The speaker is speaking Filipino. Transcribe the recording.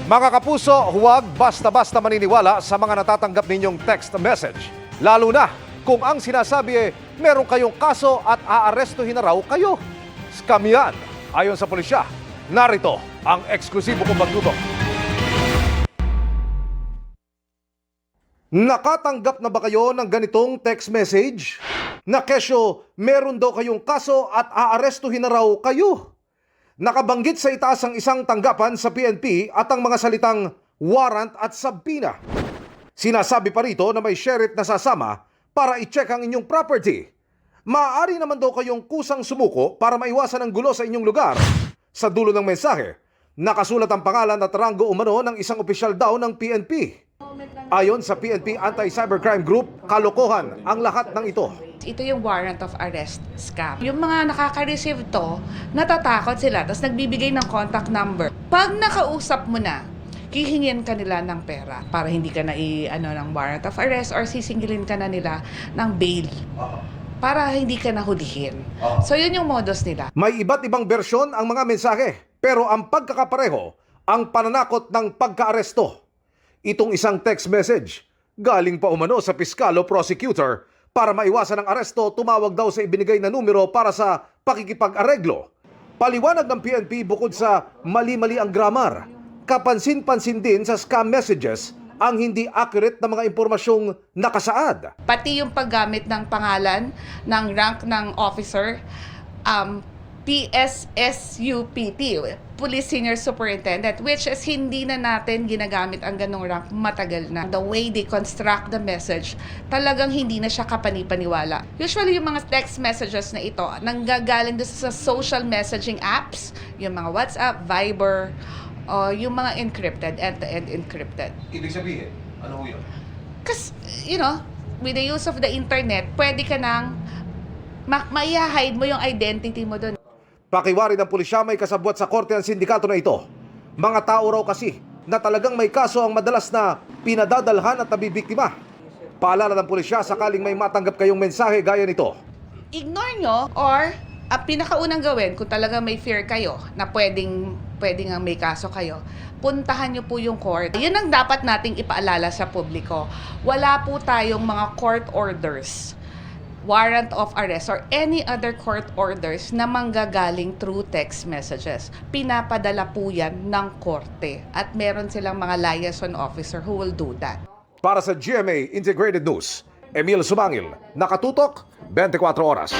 Mga kapuso, huwag basta-basta maniniwala sa mga natatanggap ninyong text message. Lalo na kung ang sinasabi meron kayong kaso at aarestuhin na raw kayo. Scam yan. Ayon sa pulisya, narito ang eksklusibo kong pagtutok. Nakatanggap na ba kayo ng ganitong text message? Na kesyo, meron daw kayong kaso at aarestuhin na raw kayo. Nakabanggit sa itaas ang isang tanggapan sa PNP at ang mga salitang warrant at subpoena. Sinasabi pa rito na may sheriff na sasama para i-check ang inyong property. Maaari naman daw kayong kusang sumuko para maiwasan ang gulo sa inyong lugar. Sa dulo ng mensahe, nakasulat ang pangalan at ranggo umano ng isang opisyal daw ng PNP. Ayon sa PNP Anti-Cybercrime Group, kalokohan ang lahat ng ito. Ito yung warrant of arrest scam. Yung mga nakaka-receive to, natatakot sila, tapos nagbibigay ng contact number. Pag nakausap mo na, hihingin ka nila ng pera para hindi ka na ng warrant of arrest or sisingilin ka na nila ng bail para hindi ka nahulihin. So yun yung modus nila. May iba't ibang bersyon ang mga mensahe, pero ang pagkakapareho, ang pananakot ng pagkaaresto. Itong isang text message, galing pa umano sa piskal o prosecutor. Para maiwasan ang aresto, tumawag daw sa ibinigay na numero para sa pakikipag-areglo. Paliwanag ng PNP bukod sa mali-mali ang grammar, kapansin-pansin din sa scam messages ang hindi accurate na mga impormasyong nakasaad. Pati yung paggamit ng pangalan, ng rank ng officer, PSSUPT, Police Senior Superintendent, which is hindi na natin ginagamit ang ganong rank matagal na. The way they construct the message, talagang hindi na siya kapanipaniwala. Usually yung mga text messages na ito, nanggagaling doon sa social messaging apps, yung mga WhatsApp, Viber, o yung mga encrypted, end-to-end encrypted. Ibig sabihin, ano yun? Kasi, with the use of the internet, pwede ka nang ma-hide mo yung identity mo doon. Pakiwari ng pulisya, may kasabwat sa korte ang sindikato na ito. Mga tao raw kasi na talagang may kaso ang madalas na pinadadalhan at nabibiktima. Paalala ng pulisya sakaling may matanggap kayong mensahe gaya nito. Ignore nyo or pinakaunang gawin kung talaga may fear kayo na pwedeng ang may kaso kayo, puntahan nyo po yung court. Yun ang dapat nating ipaalala sa publiko. Wala po tayong mga court orders, warrant of arrest, or any other court orders na manggagaling through text messages. Pinapadala po yan ng korte at meron silang mga liaison officer who will do that. Para sa GMA Integrated News, Emil Sumangil, nakatutok 24 oras.